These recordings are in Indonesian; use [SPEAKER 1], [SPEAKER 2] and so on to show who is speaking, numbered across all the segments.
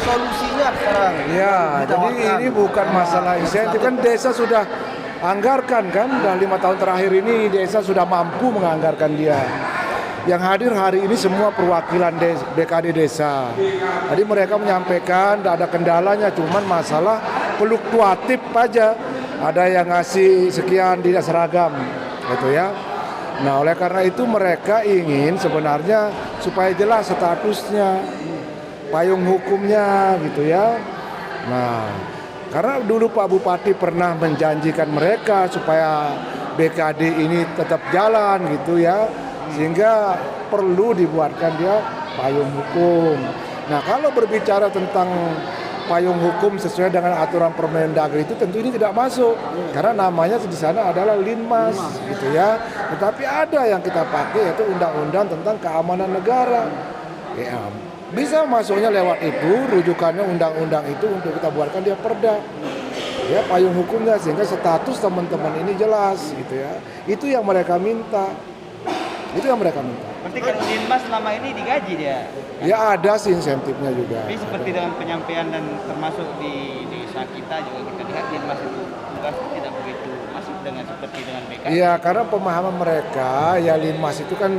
[SPEAKER 1] solusinya sekarang?
[SPEAKER 2] Ya, jadi ini bukan masalah insentif, kan desa sudah anggarkan kan, udah 5 tahun terakhir ini desa sudah mampu menganggarkan dia. Yang hadir hari ini semua perwakilan BKD desa. Jadi mereka menyampaikan tidak ada kendalanya, cuman masalah fluktuatif aja. Ada yang ngasih sekian tidak seragam, gitu ya. Nah, oleh karena itu mereka ingin sebenarnya supaya jelas statusnya, payung hukumnya, gitu ya. Nah, karena dulu Pak Bupati pernah menjanjikan mereka supaya BKD ini tetap jalan, gitu ya. Sehingga perlu dibuatkan dia payung hukum. Nah, kalau berbicara tentang payung hukum sesuai dengan aturan Permendagri itu tentu ini tidak masuk karena namanya di sana adalah Linmas, gitu ya. Tetapi ada yang kita pakai yaitu undang-undang tentang keamanan negara. Ya, bisa masuknya lewat itu, rujukannya undang-undang itu untuk kita buatkan dia perda. Ya, payung hukumnya sehingga status teman-teman ini jelas, gitu ya. Itu yang mereka minta. Itu yang mereka minta.
[SPEAKER 3] Berarti kan Linmas selama ini digaji dia?
[SPEAKER 2] Ya ada sih insentifnya juga.
[SPEAKER 3] Tapi seperti dengan penyampaian dan termasuk di desa kita juga kita lihat Linmas itu tugas tidak begitu masuk dengan seperti dengan BKD.
[SPEAKER 2] Iya, karena pemahaman mereka ya Linmas itu kan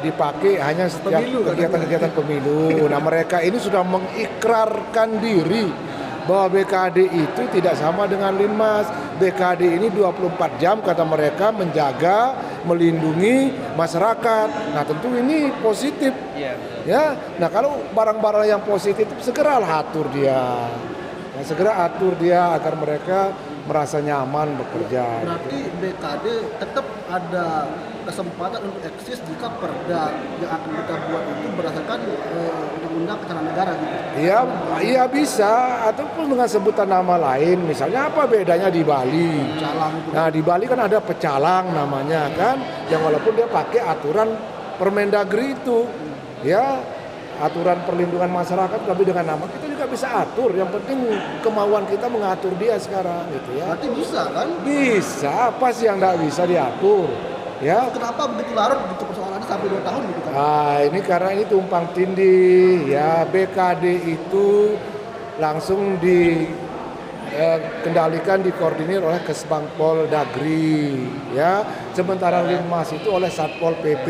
[SPEAKER 2] dipakai hanya setiap kegiatan-kegiatan pemilu. Nah, mereka ini sudah mengikrarkan diri bahwa BKD itu tidak sama dengan Linmas. BKD ini 24 jam kata mereka menjaga, melindungi masyarakat. Nah, tentu ini positif.
[SPEAKER 3] Iya.
[SPEAKER 2] Ya. Nah, kalau barang-barang yang positif segeralah atur dia. Nah, segera atur dia agar mereka merasa nyaman bekerja.
[SPEAKER 1] Berarti BKD tetap ada kesempatan untuk eksis jika perda yang akan kita buat itu berdasarkan undang-undang ketahanan negara gitu.
[SPEAKER 2] Iya bisa, ataupun dengan sebutan nama lain. Misalnya apa bedanya di Bali?
[SPEAKER 1] Pecalang itu.
[SPEAKER 2] Nah, di Bali kan ada pecalang namanya kan, yang walaupun dia pakai aturan Permendagri itu, ya aturan perlindungan masyarakat, tapi dengan nama kita juga bisa atur. Yang penting kemauan kita mengatur dia sekarang, gitu ya.
[SPEAKER 1] Berarti bisa kan?
[SPEAKER 2] Bisa, apa sih yang tidak bisa diatur? Ya.
[SPEAKER 1] Kenapa begitu larut gitu persoalannya sampai 2 tahun gitu kan?
[SPEAKER 2] Nah, ini karena ini tumpang tindih ya. BKD itu langsung dikendalikan, dikoordinir oleh Kesbangpol Dagri ya. Sementara Linmas itu oleh Satpol PP.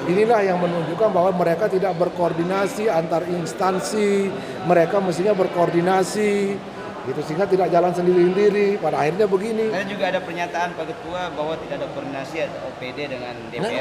[SPEAKER 2] Inilah yang menunjukkan bahwa mereka tidak berkoordinasi antar instansi. Mereka mestinya berkoordinasi gitu, sehingga tidak jalan sendiri-sendiri. Pada akhirnya begini.
[SPEAKER 3] Ada juga ada pernyataan Pak Ketua bahwa tidak ada koordinasi OPD dengan DPR.
[SPEAKER 2] Nah,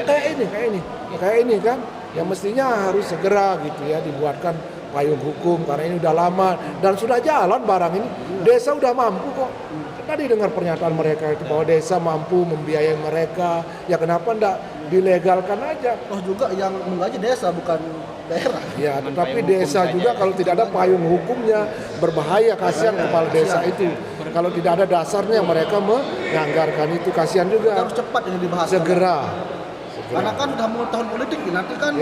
[SPEAKER 2] kayak ini kan, yang mestinya harus segera gitu ya dibuatkan payung hukum karena ini udah lama dan sudah jalan barang ini. Desa udah mampu kok. Tadi dengar pernyataan mereka itu bahwa desa mampu membiayai mereka. Ya kenapa enggak dilegalkan aja?
[SPEAKER 1] Toh juga yang menggaji desa bukan daerah.
[SPEAKER 2] Ya, tetapi desa juga kalau tidak ada payung hukumnya berbahaya, kasihan kepala desa itu. Kalau tidak ada dasarnya mereka menganggarkan itu, kasihan juga.
[SPEAKER 1] Harus cepat ini dibahas.
[SPEAKER 2] Segera.
[SPEAKER 1] Karena kan udah mau tahun politik nanti kan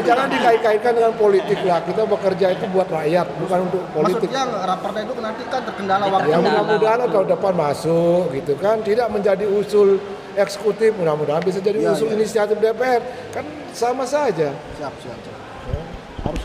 [SPEAKER 2] Jangan dikait-kaitkan dengan politik lah. Kita bekerja itu buat rakyat, bukan untuk politik.
[SPEAKER 1] Maksudnya raperda itu nanti kan terkendala waktu.
[SPEAKER 2] Ya mudah-mudahan tahun depan masuk gitu kan, tidak menjadi usul eksekutif, mudah-mudahan bisa jadi usul inisiatif DPR, kan sama saja.
[SPEAKER 1] Siap. Harus